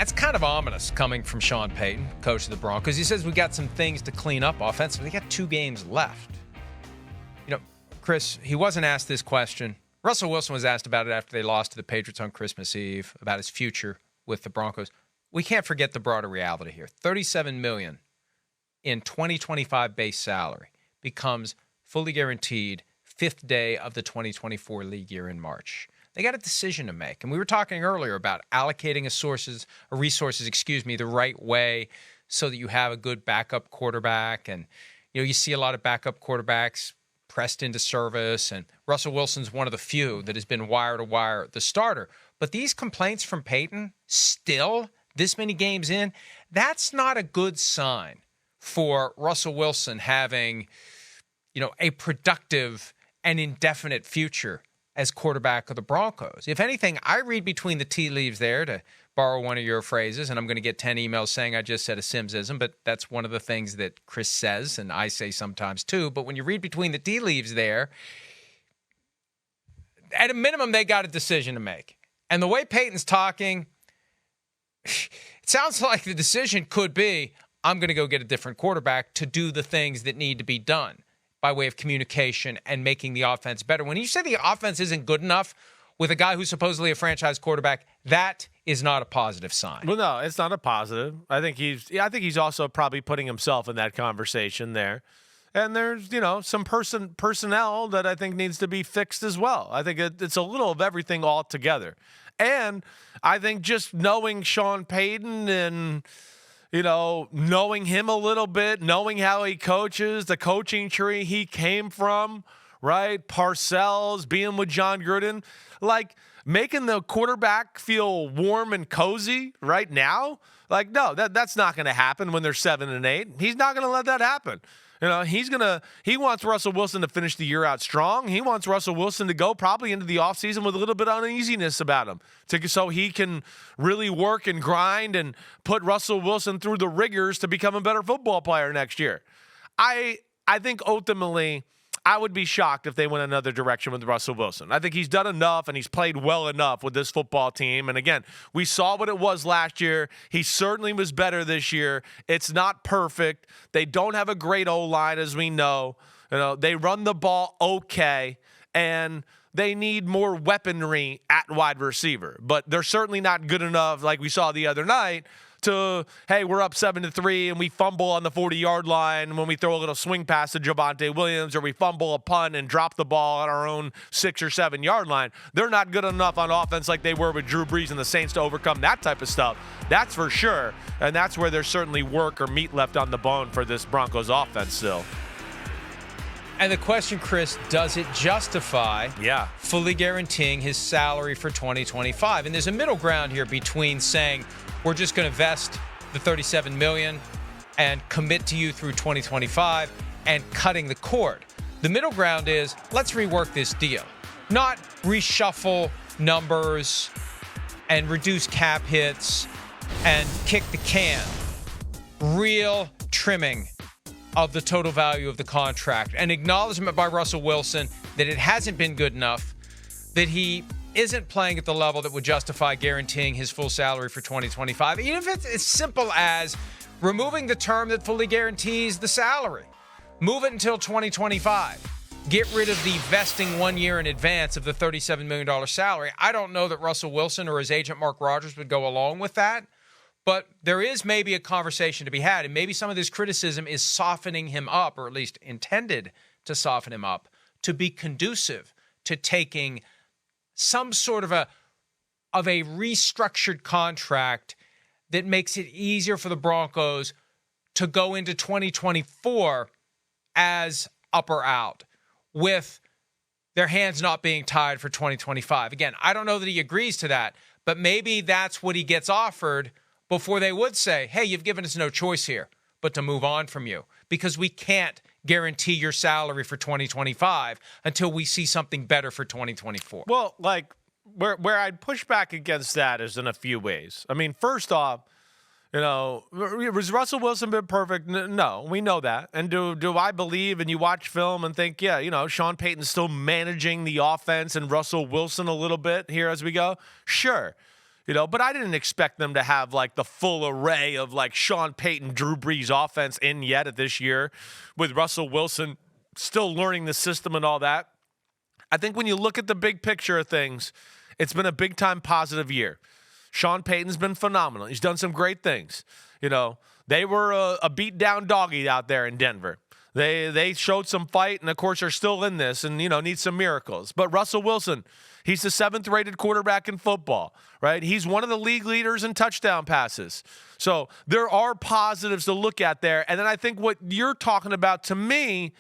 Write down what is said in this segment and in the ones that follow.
That's kind of ominous coming from Sean Payton, coach of the Broncos. He says we got some things to clean up offensively. They got 2 games left. You know, Chris, he wasn't asked this question. Russell Wilson was asked about it after they lost to the Patriots on Christmas Eve, about his future with the Broncos. We can't forget the broader reality here. $37 million in 2025 base salary becomes fully guaranteed 5th day of the 2024 league year in March. They got a decision to make. And we were talking earlier about allocating resources, the right way so that you have a good backup quarterback. And, you see a lot of backup quarterbacks pressed into service. And Russell Wilson's one of the few that has been wire to wire the starter. But these complaints from Payton, still this many games in, that's not a good sign for Russell Wilson having, a productive and indefinite future as quarterback of the Broncos. If anything, I read between the tea leaves there, to borrow one of your phrases, and I'm going to get 10 emails saying I just said a Simsism, but that's one of the things that Chris says, and I say sometimes too. But when you read between the tea leaves there, at a minimum, they got a decision to make. And the way Payton's talking, it sounds like the decision could be, I'm going to go get a different quarterback to do the things that need to be done by way of communication and making the offense better. When you say the offense isn't good enough with a guy who's supposedly a franchise quarterback, that is not a positive sign. Well, no, it's not a positive. I think he's also probably putting himself in that conversation there. And there's, some personnel that I think needs to be fixed as well. I think it's a little of everything all together. And I think just knowing Sean Payton and knowing him a little bit, knowing how he coaches, the coaching tree he came from, right? Parcells, being with John Gruden, like making the quarterback feel warm and cozy right now. Like, no, that's not going to happen when they're 7-8. He's not going to let that happen. He wants Russell Wilson to finish the year out strong. He wants Russell Wilson to go probably into the offseason with a little bit of uneasiness about him, so he can really work and grind and put Russell Wilson through the rigors to become a better football player next year. I think ultimately I would be shocked if they went another direction with Russell Wilson. I think he's done enough and he's played well enough with this football team. And again, we saw what it was last year. He certainly was better this year. It's not perfect. They don't have a great O-line, as we know. They run the ball okay, and they need more weaponry at wide receiver. But they're certainly not good enough, like we saw the other night, to, hey, we're up 7-3 and we fumble on the 40-yard line when we throw a little swing pass to Javonte Williams, or we fumble a punt and drop the ball on our own 6 or 7 yard line. They're not good enough on offense like they were with Drew Brees and the Saints to overcome that type of stuff. That's for sure. And that's where there's certainly work or meat left on the bone for this Broncos offense still. And the question, Chris, does it justify fully guaranteeing his salary for 2025? And there's a middle ground here between saying we're just going to vest the $37 million and commit to you through 2025 and cutting the cord. The middle ground is let's rework this deal, not reshuffle numbers and reduce cap hits and kick the can. Real trimming of the total value of the contract. An acknowledgement by Russell Wilson that it hasn't been good enough, that he isn't playing at the level that would justify guaranteeing his full salary for 2025. Even if it's as simple as removing the term that fully guarantees the salary. Move it until 2025. Get rid of the vesting 1 year in advance of the $37 million salary. I don't know that Russell Wilson or his agent Mark Rodgers would go along with that. But there is maybe a conversation to be had, and maybe some of this criticism is softening him up, or at least intended to soften him up, to be conducive to taking some sort of a restructured contract that makes it easier for the Broncos to go into 2024 as up or out, with their hands not being tied for 2025. Again, I don't know that he agrees to that, but maybe that's what he gets offered before they would say, hey, you've given us no choice here but to move on from you, because we can't guarantee your salary for 2025 until we see something better for 2024. Well, like where I'd push back against that is in a few ways. I mean, first off, was Russell Wilson been perfect? No, we know that. And do I believe, and you watch film and think, Sean Payton's still managing the offense and Russell Wilson a little bit here as we go? Sure. But I didn't expect them to have like the full array of like Sean Payton, Drew Brees offense in yet at this year with Russell Wilson still learning the system and all that. I think when you look at the big picture of things, it's been a big time positive year. Sean Payton's been phenomenal. He's done some great things. They were a beat down doggy out there in Denver. They showed some fight and of course are still in this and, need some miracles. But Russell Wilson, he's the 7th rated quarterback in football, right? He's one of the league leaders in touchdown passes. So there are positives to look at there. And then I think what you're talking about to me,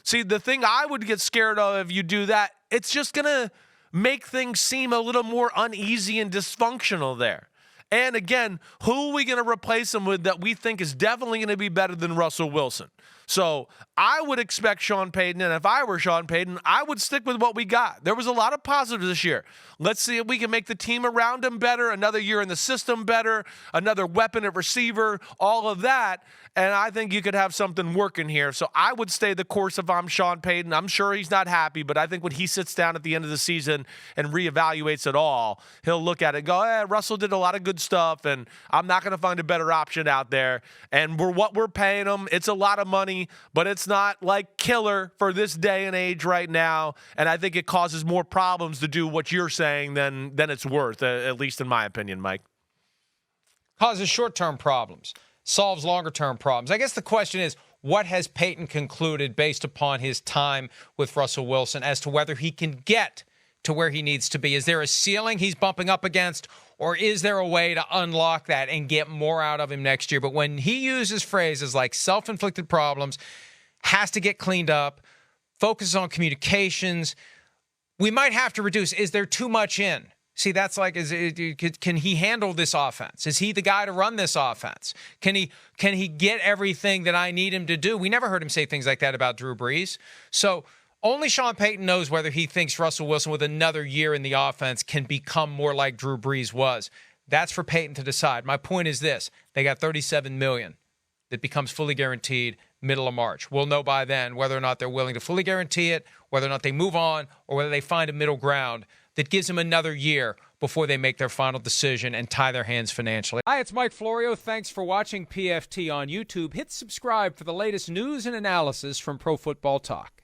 see, the thing I would get scared of if you do that, it's just going to make things seem a little more uneasy and dysfunctional there. And again, who are we going to replace him with that we think is definitely going to be better than Russell Wilson? So I would expect Sean Payton, and if I were Sean Payton, I would stick with what we got. There was a lot of positives this year. Let's see if we can make the team around him better, another year in the system better, another weapon at receiver, all of that. And I think you could have something working here. So I would stay the course if I'm Sean Payton. I'm sure he's not happy, but I think when he sits down at the end of the season and reevaluates it all, he'll look at it and go, Russell did a lot of good stuff, and I'm not going to find a better option out there. And what we're paying him, it's a lot of money, but it's not like killer for this day and age right now. And I think it causes more problems to do what you're saying than it's worth, at least in my opinion, Mike. Causes short-term problems, solves longer-term problems. I guess the question is, what has Payton concluded based upon his time with Russell Wilson as to whether he can get to where he needs to be? Is there a ceiling he's bumping up against, or is there a way to unlock that and get more out of him next year? But when he uses phrases like self-inflicted problems, has to get cleaned up, focuses on communications, we might have to reduce. Is there too much in? See, that's like, can he handle this offense? Is he the guy to run this offense? Can he get everything that I need him to do? We never heard him say things like that about Drew Brees. So only Sean Payton knows whether he thinks Russell Wilson with another year in the offense can become more like Drew Brees was. That's for Payton to decide. My point is this. They got $37 million that becomes fully guaranteed middle of March. We'll know by then whether or not they're willing to fully guarantee it, whether or not they move on, or whether they find a middle ground that gives him another year before they make their final decision and tie their hands financially. Hi, it's Mike Florio. Thanks for watching PFT on YouTube. Hit subscribe for the latest news and analysis from Pro Football Talk.